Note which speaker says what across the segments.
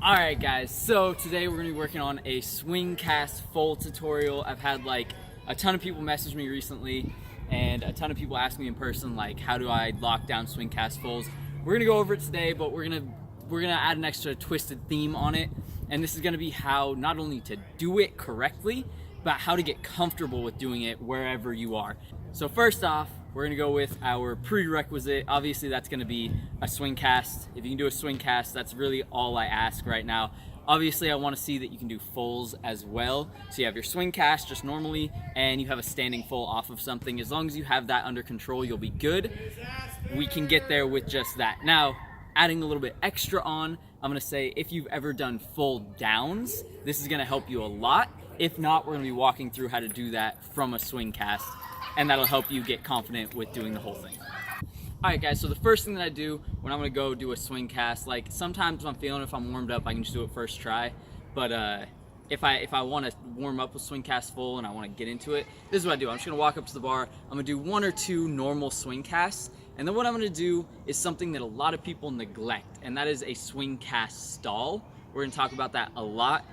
Speaker 1: Alright guys, so today we're going to be working on a swing cast full tutorial. I've had like a ton of people message me recently and a ton of people ask me in person like how do I lock down swing cast fulls. We're going to go over it today, but we're going to add an extra twisted theme on it, and this is going to be how not only to do it correctly, but how to get comfortable with doing it wherever you are. So first off, we're gonna go with our prerequisite. Obviously that's gonna be a swing cast. If you can do a swing cast, that's really all I ask right now. Obviously I wanna see that you can do fulls as well. So you have your swing cast just normally, and you have a standing full off of something. As long as you have that under control, you'll be good. We can get there with just that. Now, adding a little bit extra on, I'm gonna say if you've ever done full downs, this is gonna help you a lot. If not, we're gonna be walking through how to do that from a swing cast, and that'll help you get confident with doing the whole thing. All right guys, so the first thing that I do when I'm gonna go do a swing cast, like sometimes when I'm feeling, if I'm warmed up, I can just do it first try. But if I wanna warm up with swing cast full and I wanna get into it, this is what I do. I'm just gonna walk up to the bar, I'm gonna do one or two normal swing casts, and then what I'm gonna do is something that a lot of people neglect, and that is a swing cast stall. We're gonna talk about that a lot.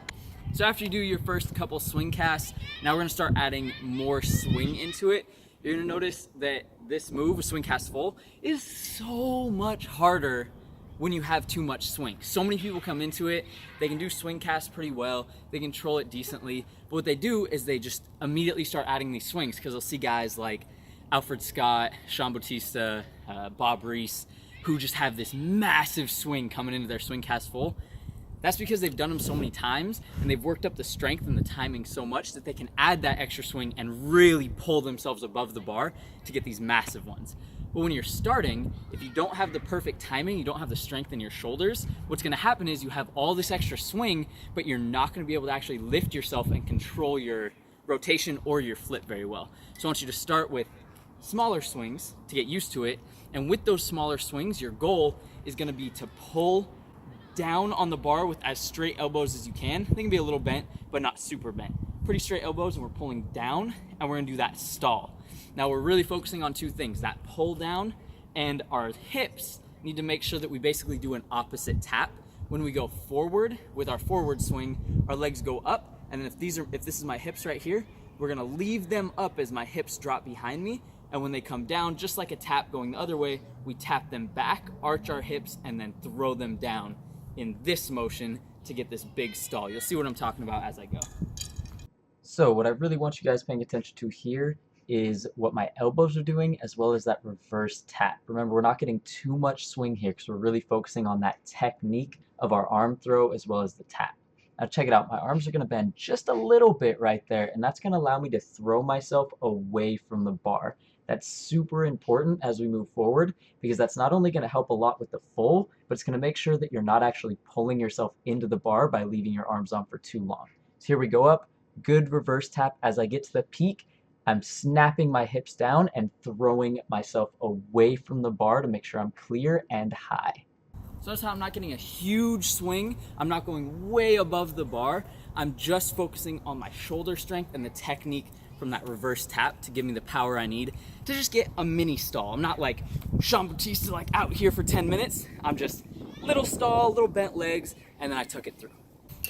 Speaker 1: So after you do your first couple swing casts, now we're gonna start adding more swing into it. You're gonna notice that this move, a swing cast full, is so much harder when you have too much swing. So many people come into it, they can do swing casts pretty well, they control it decently, but what they do is they just immediately start adding these swings, because they'll see guys like Alfred Scott, Sean Bautista, Bob Reese, who just have this massive swing coming into their swing cast full. That's because they've done them so many times and they've worked up the strength and the timing so much that they can add that extra swing and really pull themselves above the bar to get these massive ones. But when you're starting, if you don't have the perfect timing, you don't have the strength in your shoulders, what's gonna happen is you have all this extra swing, but you're not gonna be able to actually lift yourself and control your rotation or your flip very well. So I want you to start with smaller swings to get used to it. And with those smaller swings, your goal is gonna be to pull down on the bar with as straight elbows as you can. They can be a little bent, but not super bent. Pretty straight elbows, and we're pulling down, and we're gonna do that stall. Now we're really focusing on two things, that pull down, and our hips need to make sure that we basically do an opposite tap. When we go forward with our forward swing, our legs go up, and then if this is my hips right here, we're gonna leave them up as my hips drop behind me, and when they come down, just like a tap going the other way, we tap them back, arch our hips, and then throw them down in this motion to get this big stall. You'll see what I'm talking about as I go.
Speaker 2: So what I really want you guys paying attention to here is what my elbows are doing, as well as that reverse tap. Remember, we're not getting too much swing here because we're really focusing on that technique of our arm throw as well as the tap. Now check it out, my arms are gonna bend just a little bit right there, and that's gonna allow me to throw myself away from the bar. That's super important as we move forward, because that's not only gonna help a lot with the full, but it's gonna make sure that you're not actually pulling yourself into the bar by leaving your arms on for too long. So here we go up, good reverse tap. As I get to the peak, I'm snapping my hips down and throwing myself away from the bar to make sure I'm clear and high.
Speaker 1: So notice how I'm not getting a huge swing. I'm not going way above the bar. I'm just focusing on my shoulder strength and the technique from that reverse tap to give me the power I need to just get a mini stall. I'm not like Sean Bautista, like out here for 10 minutes. I'm just little stall, little bent legs, and then I took it through.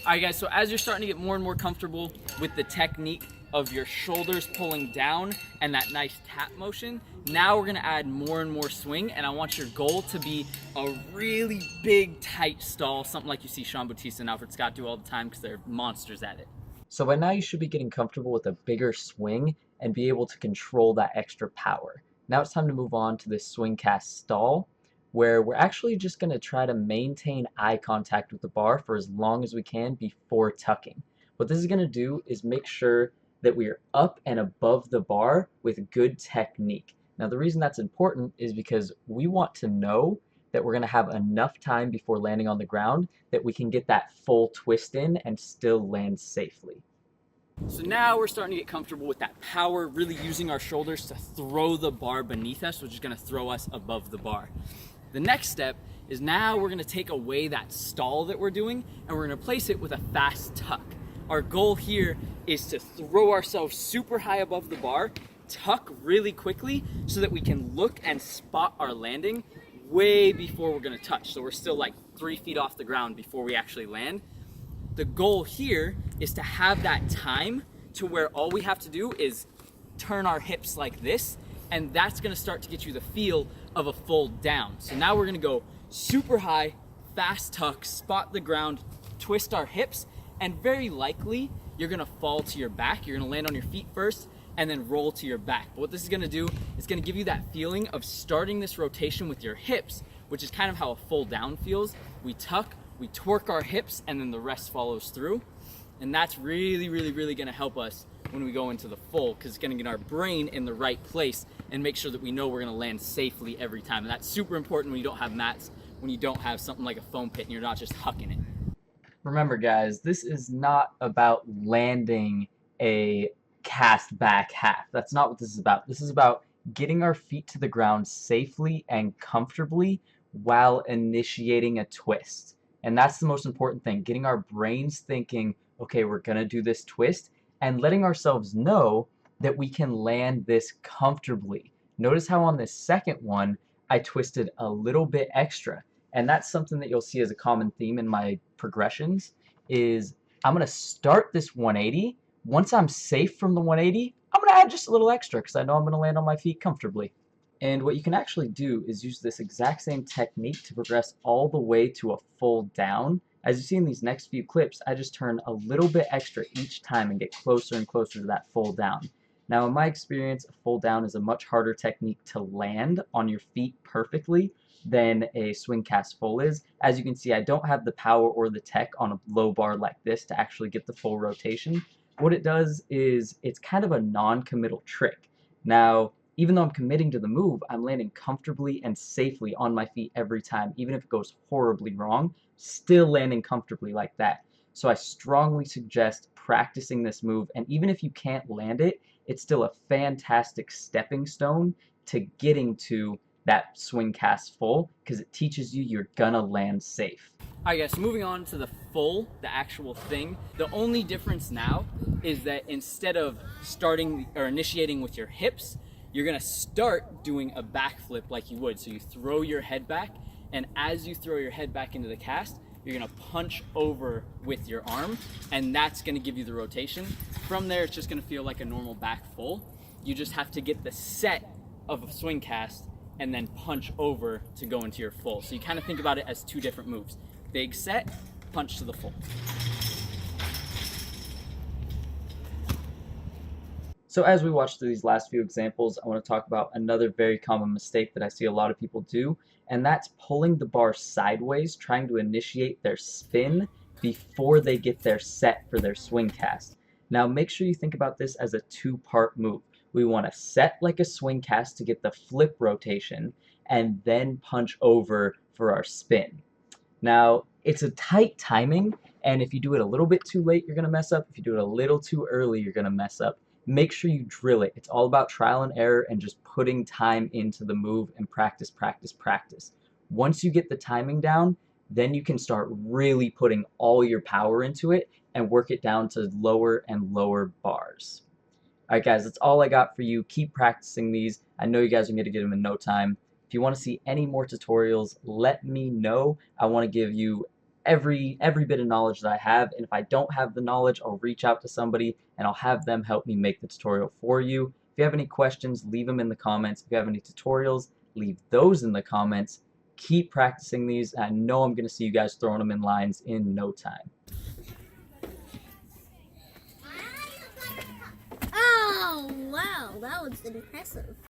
Speaker 1: All right guys, so as you're starting to get more and more comfortable with the technique of your shoulders pulling down and that nice tap motion, now we're gonna add more and more swing, and I want your goal to be a really big, tight stall, something like you see Sean Bautista and Alfred Scott do all the time because they're monsters at it.
Speaker 2: So by now you should be getting comfortable with a bigger swing and be able to control that extra power. Now it's time to move on to this swing cast stall, where we're actually just going to try to maintain eye contact with the bar for as long as we can before tucking. What this is going to do is make sure that we are up and above the bar with good technique. Now the reason that's important is because we want to know that we're going to have enough time before landing on the ground that we can get that full twist in and still land safely.
Speaker 1: So now we're starting to get comfortable with that power, really using our shoulders to throw the bar beneath us, which is going to throw us above the bar. The next step is now we're going to take away that stall that we're doing and we're going to replace it with a fast tuck. Our goal here is to throw ourselves super high above the bar, tuck really quickly so that we can look and spot our landing way before we're gonna touch. So we're still like 3 feet off the ground before we actually land. The goal here is to have that time to where all we have to do is turn our hips like this, and that's gonna start to get you the feel of a full down. So now we're gonna go super high, fast tuck, spot the ground, twist our hips, and very likely you're gonna fall to your back. You're gonna land on your feet first and then roll to your back. But what this is gonna do is gonna give you that feeling of starting this rotation with your hips, which is kind of how a full down feels. We tuck, we torque our hips, and then the rest follows through. And that's really, really, really gonna help us when we go into the full, because it's gonna get our brain in the right place and make sure that we know we're gonna land safely every time. And that's super important when you don't have mats, when you don't have something like a foam pit and you're not just hucking it.
Speaker 2: Remember guys, this is not about landing a cast back half. That's not what this is about. This is about getting our feet to the ground safely and comfortably while initiating a twist. And that's the most important thing, getting our brains thinking, okay, we're gonna do this twist, and letting ourselves know that we can land this comfortably. Notice how on this second one, I twisted a little bit extra. And that's something that you'll see as a common theme in my progressions is I'm gonna start this 180. Once I'm safe from the 180, I'm gonna add just a little extra because I know I'm gonna land on my feet comfortably. And what you can actually do is use this exact same technique to progress all the way to a full down. As you see in these next few clips, I just turn a little bit extra each time and get closer and closer to that full down. Now in my experience, a full down is a much harder technique to land on your feet perfectly than a swing cast full is. As you can see, I don't have the power or the tech on a low bar like this to actually get the full rotation. What it does is it's kind of a non-committal trick. Now, even though I'm committing to the move, I'm landing comfortably and safely on my feet every time, even if it goes horribly wrong, still landing comfortably like that. So I strongly suggest practicing this move, and even if you can't land it, it's still a fantastic stepping stone to getting to that swing cast full, because it teaches you you're gonna land safe.
Speaker 1: Alright guys, so moving on to the full, the actual thing. The only difference now is that instead of starting or initiating with your hips, you're gonna start doing a backflip like you would. So you throw your head back, and as you throw your head back into the cast, you're gonna punch over with your arm, and that's gonna give you the rotation. From there, it's just gonna feel like a normal back full. You just have to get the set of a swing cast and then punch over to go into your full. So you kind of think about it as two different moves. Big set, punch to the full.
Speaker 2: So as we watch through these last few examples, I want to talk about another very common mistake that I see a lot of people do, and that's pulling the bar sideways, trying to initiate their spin before they get their set for their swing cast. Now make sure you think about this as a two-part move. We want to set like a swing cast to get the flip rotation, and then punch over for our spin. Now, it's a tight timing, and if you do it a little bit too late, you're going to mess up. If you do it a little too early, you're going to mess up. Make sure you drill it. It's all about trial and error and just putting time into the move and practice, practice, practice. Once you get the timing down, then you can start really putting all your power into it and work it down to lower and lower bars. Alright guys, that's all I got for you. Keep practicing these. I know you guys are going to get them in no time. If you want to see any more tutorials, let me know. I want to give you every bit of knowledge that I have, and if I don't have the knowledge, I'll reach out to somebody and I'll have them help me make the tutorial for you. If you have any questions, leave them in the comments. If you have any tutorials, leave those in the comments. Keep practicing these. I know I'm going to see you guys throwing them in lines in no time.
Speaker 3: Oh, wow, that was impressive.